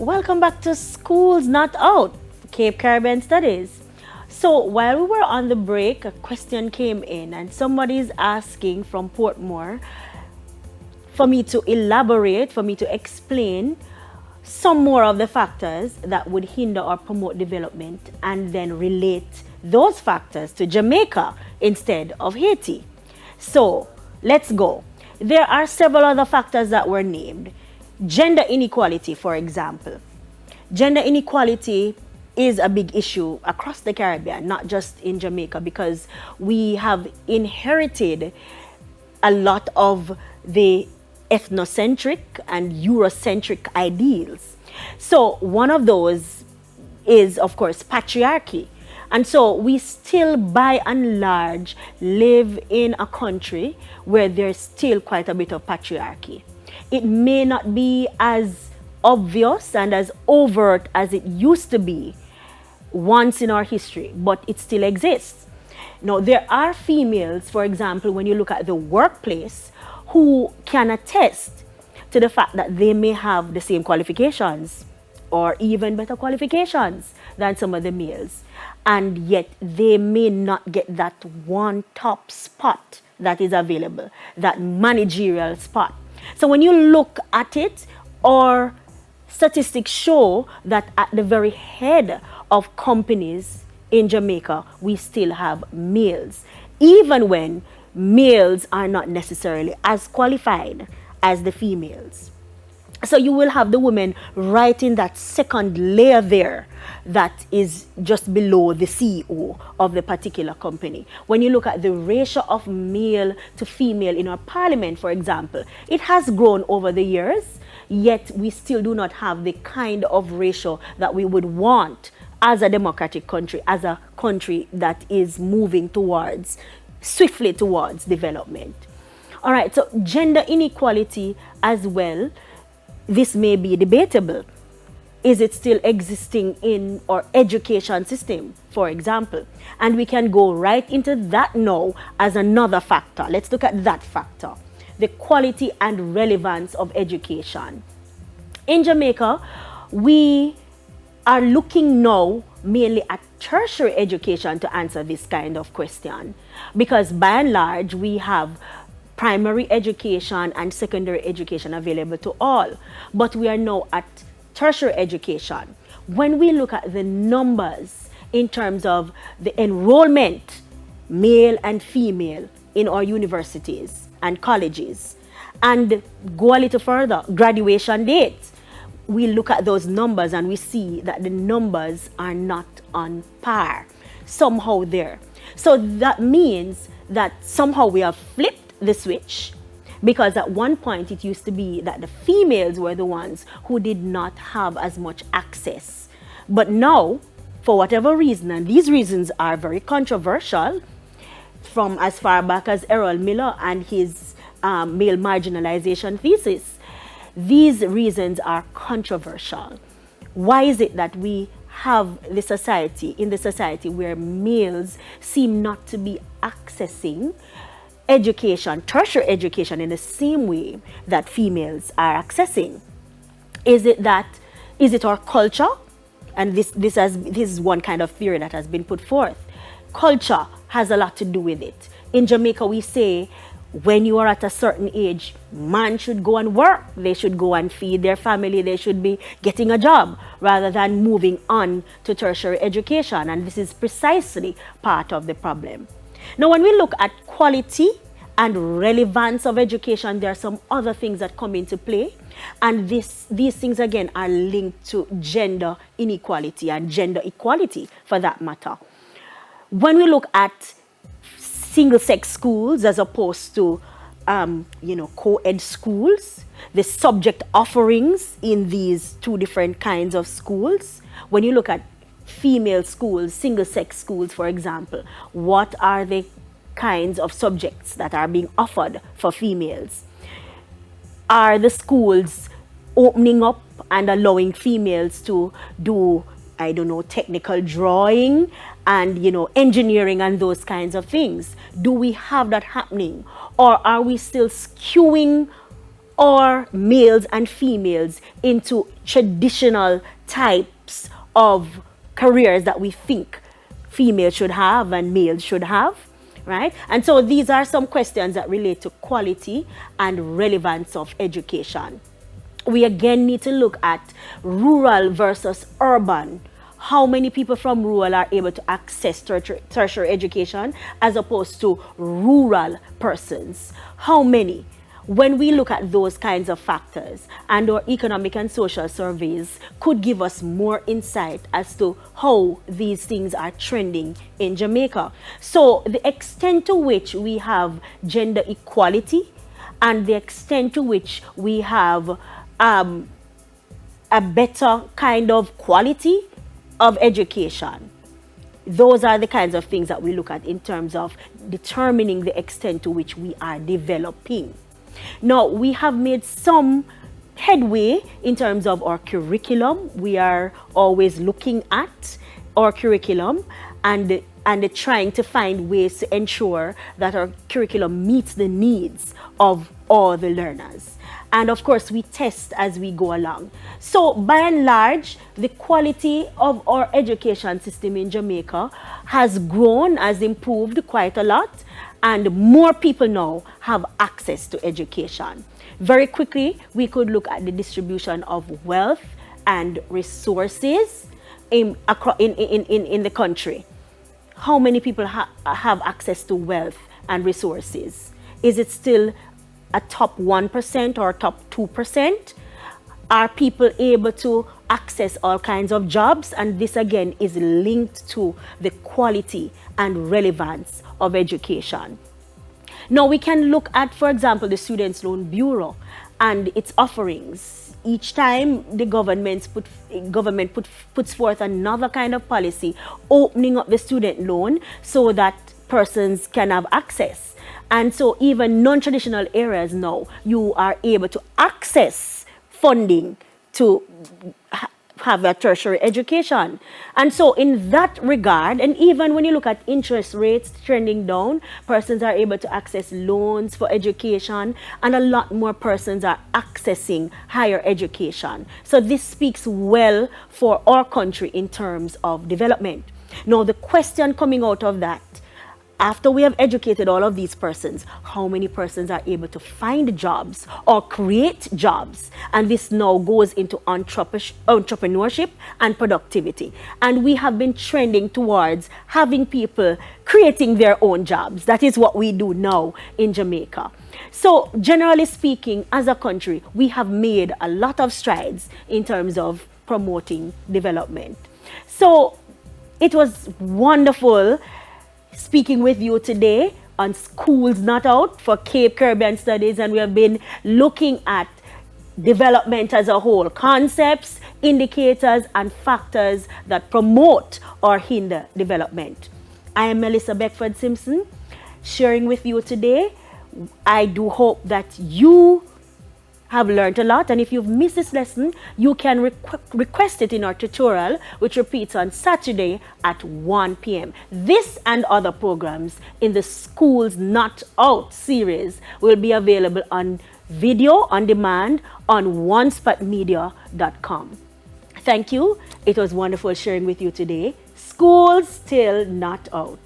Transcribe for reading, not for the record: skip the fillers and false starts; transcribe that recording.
Welcome back to Schools Not Out, Cape Caribbean Studies. So while we were on the break, a question came in and somebody's asking from Portmore for me to elaborate, for me to explain some more of the factors that would hinder or promote development and then relate those factors to Jamaica instead of Haiti. So let's go. There are several other factors that were named. Gender inequality, for example. Gender inequality is a big issue across the Caribbean, not just in Jamaica, because we have inherited a lot of the ethnocentric and Eurocentric ideals. So one of those is, of course, patriarchy. And so we still, by and large, live in a country where there's still quite a bit of patriarchy. It may not be as obvious and as overt as it used to be once in our history, but it still exists. Now, there are females, for example, when you look at the workplace, who can attest to the fact that they may have the same qualifications or even better qualifications than some of the males, and yet they may not get that one top spot that is available, that managerial spot. So when you look at it, our statistics show that at the very head of companies in Jamaica, we still have males, even when males are not necessarily as qualified as the females. So you will have the women right in that second layer there that is just below the CEO of the particular company. When you look at the ratio of male to female in our parliament, for example, it has grown over the years, yet we still do not have the kind of ratio that we would want as a democratic country, as a country that is moving swiftly towards development. All right, so gender inequality as well. This may be debatable. Is it still existing in our education system, for example? And we can go right into that now as another factor. Let's look at that factor, the quality and relevance of education. In Jamaica, we are looking now mainly at tertiary education to answer this kind of question, because by and large, we have primary education and secondary education available to all. But we are now at tertiary education. When we look at the numbers in terms of the enrollment, male and female, in our universities and colleges, and go a little further, graduation dates, we look at those numbers and we see that the numbers are not on par, somehow there. So that means that somehow we have flipped the switch, because at one point it used to be that the females were the ones who did not have as much access. But now, for whatever reason, and these reasons are very controversial, from as far back as Errol Miller and his male marginalization thesis, these reasons are controversial. Why is it that we have the society where males seem not to be accessing education, tertiary education, in the same way that females are accessing? Is it our culture? And this is one kind of theory that has been put forth. Culture has a lot to do with it. In Jamaica, we say when you are at a certain age, man should go and work. They should go and feed their family. They should be getting a job rather than moving on to tertiary education. And this is precisely part of the problem. Now, when we look at quality and relevance of education, there are some other things that come into play. And these things, again, are linked to gender inequality and gender equality, for that matter. When we look at single-sex schools as opposed to, co-ed schools, the subject offerings in these two different kinds of schools, when you look at female schools, single-sex schools, for example, what are the kinds of subjects that are being offered for females? Are the schools opening up and allowing females to do, technical drawing and, engineering and those kinds of things? Do we have that happening? Or are we still skewing or males and females into traditional types of careers that we think females should have and males should have, right? And so these are some questions that relate to quality and relevance of education. We again need to look at rural versus urban. How many people from rural are able to access tertiary education as opposed to rural persons? How many? When we look at those kinds of factors, and our economic and social surveys could give us more insight as to how these things are trending in Jamaica. So the extent to which we have gender equality and the extent to which we have a better kind of quality of education, those are the kinds of things that we look at in terms of determining the extent to which we are developing. Now, we have made some headway in terms of our curriculum. We are always looking at our curriculum and trying to find ways to ensure that our curriculum meets the needs of all the learners. And of course, we test as we go along. So by and large, the quality of our education system in Jamaica has grown, has improved quite a lot, and more people now have access to education. Very quickly, we could look at the distribution of wealth and resources in the country. How many people have access to wealth and resources? Is it still a top 1% or top 2%? Are people able to access all kinds of jobs? And this again is linked to the quality and relevance of education. Now we can look at, for example, the Students' Loan Bureau and its offerings. Each time the government puts forth another kind of policy, opening up the student loan so that persons can have access. And so even non-traditional areas now, you are able to access funding to have a tertiary education. And so in that regard, and even when you look at interest rates trending down, persons are able to access loans for education, and a lot more persons are accessing higher education. So this speaks well for our country in terms of development. Now the question coming out of that, after we have educated all of these persons, how many persons are able to find jobs or create jobs? And this now goes into entrepreneurship and productivity. And we have been trending towards having people creating their own jobs. That is what we do now in Jamaica. So generally speaking, as a country, we have made a lot of strides in terms of promoting development. So it was wonderful speaking with you today on Schools Not Out for Cape Caribbean Studies, and we have been looking at development as a whole, concepts, indicators, and factors that promote or hinder development. I am Melissa Beckford Simpson, sharing with you today. I do hope that you have learned a lot, and if you've missed this lesson, you can request it in our tutorial, which repeats on Saturday at 1 p.m. This and other programs in the Schools Not Out series will be available on video on demand on onespotmedia.com. Thank you. It was wonderful sharing with you today. Schools still not out.